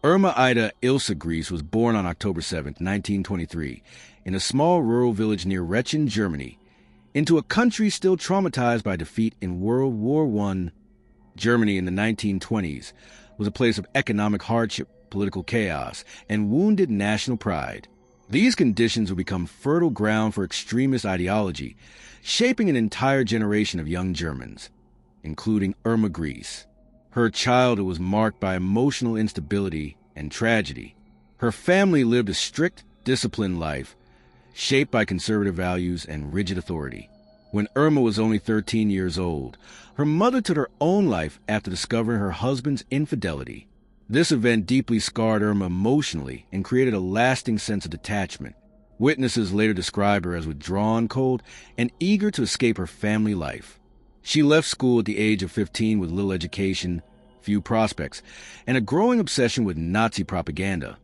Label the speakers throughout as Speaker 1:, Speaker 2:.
Speaker 1: Irma Ida Ilse Grese was born on October 7, 1923, in a small rural village near Wrechen, Germany, into a country still traumatized by defeat in World War I. Germany in the 1920s was a place of economic hardship, political chaos, and wounded national pride. These conditions would become fertile ground for extremist ideology, shaping an entire generation of young Germans, including Irma Grese. Her childhood was marked by emotional instability and tragedy. Her family lived a strict, disciplined life, shaped by conservative values and rigid authority. When Irma was only 13 years old, her mother took her own life after discovering her husband's infidelity. This event deeply scarred Irma emotionally and created a lasting sense of detachment. Witnesses later describe her as withdrawn, cold, and eager to escape her family life. She left school at the age of 15 with little education, few prospects, and a growing obsession with Nazi propaganda,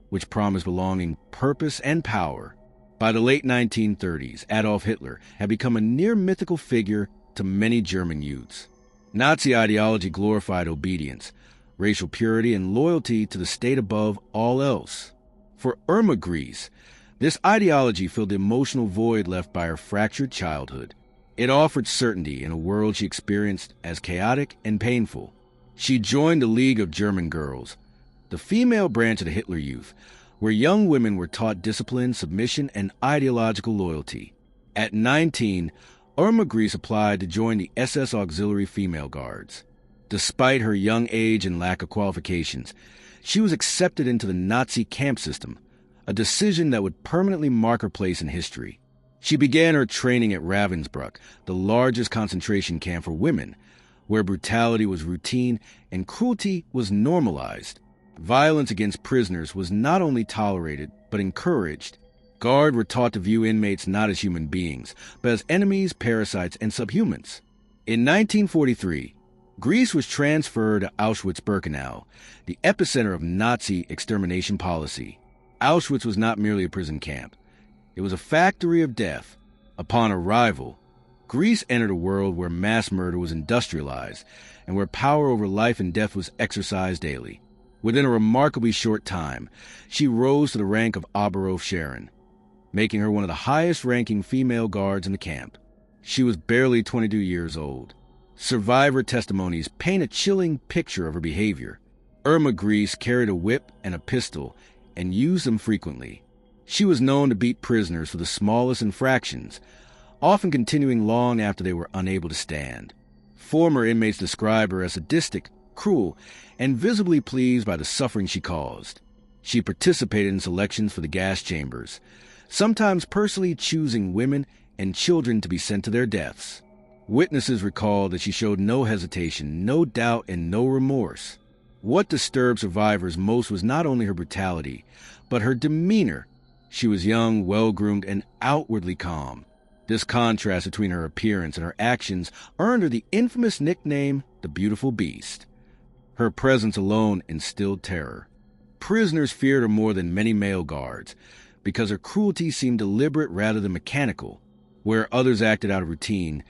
Speaker 1: which promised belonging, purpose, and power. By the late 1930s, Adolf Hitler had become a near-mythical figure to many German youths. Nazi ideology glorified obedience, racial purity, and loyalty to the state above all else. For Irma Grese, this ideology filled the emotional void left by her fractured childhood. It offered certainty in a world she experienced as chaotic and painful. She joined the League of German Girls, the female branch of the Hitler Youth, where young women were taught discipline, submission, and ideological loyalty. At 19, Irma Grese applied to join the SS Auxiliary Female Guards. Despite her young age and lack of qualifications, she was accepted into the Nazi camp system, a decision that would permanently mark her place in history. She began her training at Ravensbrück, the largest concentration camp for women, where brutality was routine and cruelty was normalized. Violence against prisoners was not only tolerated, but encouraged. Guards were taught to view inmates not as human beings, but as enemies, parasites, and subhumans. In 1943, Grese was transferred to Auschwitz-Birkenau, the epicenter of Nazi extermination policy. Auschwitz was not merely a prison camp. It was a factory of death. Upon arrival, Grese entered a world where mass murder was industrialized and where power over life and death was exercised daily. Within a remarkably short time, she rose to the rank of Oberoffizier, making her one of the highest-ranking female guards in the camp. She was barely 22 years old. Survivor testimonies paint a chilling picture of her behavior. Irma Grese carried a whip and a pistol and used them frequently. She was known to beat prisoners for the smallest infractions, often continuing long after they were unable to stand. Former inmates describe her as sadistic, cruel, and visibly pleased by the suffering she caused. She participated in selections for the gas chambers, sometimes personally choosing women and children to be sent to their deaths. Witnesses recall that she showed no hesitation, no doubt, and no remorse. What disturbed survivors most was not only her brutality, but her demeanor. She was young, well-groomed, and outwardly calm. This contrast between her appearance and her actions earned her the infamous nickname, the Beautiful Beast. Her presence alone instilled terror. Prisoners feared her more than many male guards, because her cruelty seemed deliberate rather than mechanical. Where others acted out of routine,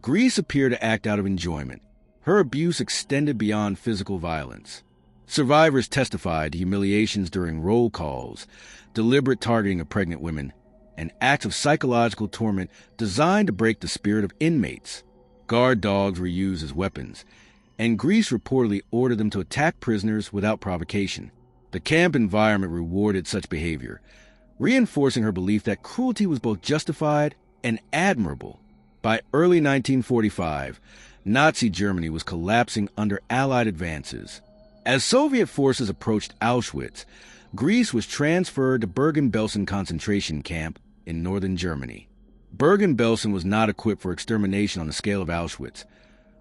Speaker 1: Grese appeared to act out of enjoyment. Her abuse extended beyond physical violence. Survivors testified to humiliations during roll calls, deliberate targeting of pregnant women, and acts of psychological torment designed to break the spirit of inmates. Guard dogs were used as weapons, and Grese reportedly ordered them to attack prisoners without provocation. The camp environment rewarded such behavior, reinforcing her belief that cruelty was both justified and admirable. By early 1945, Nazi Germany was collapsing under Allied advances. As Soviet forces approached Auschwitz, Grese was transferred to Bergen-Belsen concentration camp in northern Germany. Bergen-Belsen was not equipped for extermination on the scale of Auschwitz,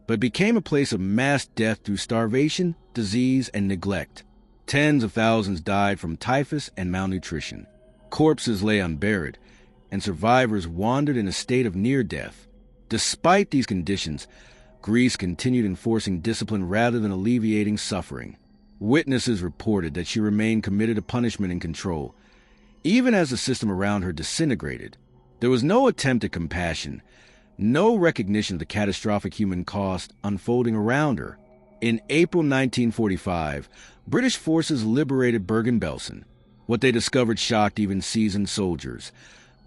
Speaker 1: but became a place of mass death through starvation, disease, and neglect. Tens of thousands died from typhus and malnutrition. Corpses lay unburied, and survivors wandered in a state of near death. Despite these conditions, Grese continued enforcing discipline rather than alleviating suffering. Witnesses reported that she remained committed to punishment and control, even as the system around her disintegrated. There was no attempt at compassion, no recognition of the catastrophic human cost unfolding around her. In April 1945, British forces liberated Bergen-Belsen. What they discovered shocked even seasoned soldiers.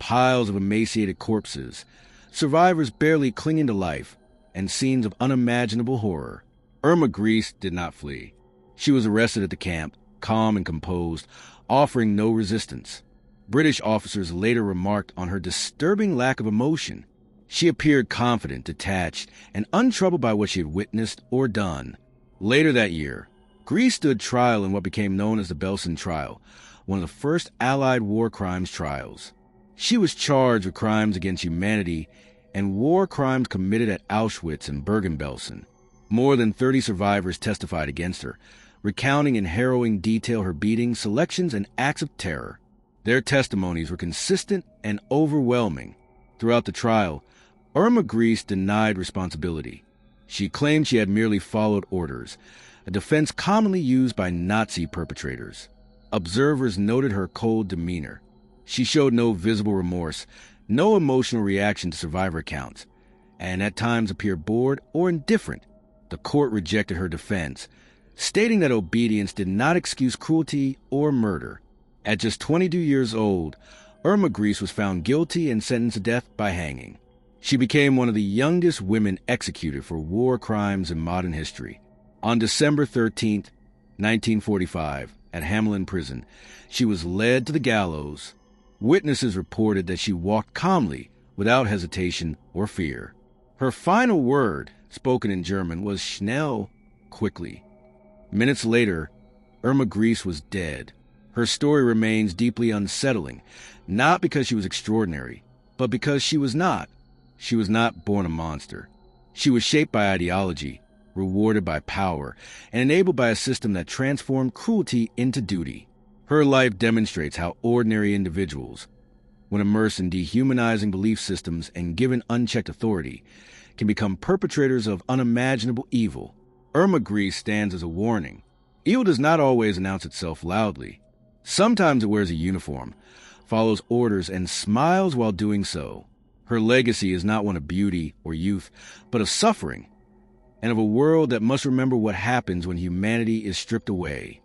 Speaker 1: Piles of emaciated corpses, survivors barely clinging to life, and scenes of unimaginable horror. Irma Grese did not flee. She was arrested at the camp, calm and composed, offering no resistance. British officers later remarked on her disturbing lack of emotion. She appeared confident, detached, and untroubled by what she had witnessed or done. Later that year, Grese stood trial in what became known as the Belsen Trial, one of the first Allied war crimes trials. She was charged with crimes against humanity and war crimes committed at Auschwitz and Bergen-Belsen. More than 30 survivors testified against her, recounting in harrowing detail her beatings, selections, and acts of terror. Their testimonies were consistent and overwhelming. Throughout the trial, Irma Grese denied responsibility. She claimed she had merely followed orders, a defense commonly used by Nazi perpetrators. Observers noted her cold demeanor. She showed no visible remorse, no emotional reaction to survivor accounts, and at times appeared bored or indifferent. The court rejected her defense, stating that obedience did not excuse cruelty or murder. At just 22 years old, Irma Grese was found guilty and sentenced to death by hanging. She became one of the youngest women executed for war crimes in modern history. On December 13, 1945, at Hamelin Prison, she was led to the gallows. Witnesses reported that she walked calmly, without hesitation or fear. Her final word, spoken in German, was schnell, quickly. Minutes later, Irma Grese was dead. Her story remains deeply unsettling, not because she was extraordinary, but because she was not. She was not born a monster. She was shaped by ideology, rewarded by power, and enabled by a system that transformed cruelty into duty. Her life demonstrates how ordinary individuals, when immersed in dehumanizing belief systems and given unchecked authority, can become perpetrators of unimaginable evil. Irma Grese stands as a warning. Evil does not always announce itself loudly. Sometimes it wears a uniform, follows orders, and smiles while doing so. Her legacy is not one of beauty or youth, but of suffering, and of a world that must remember what happens when humanity is stripped away.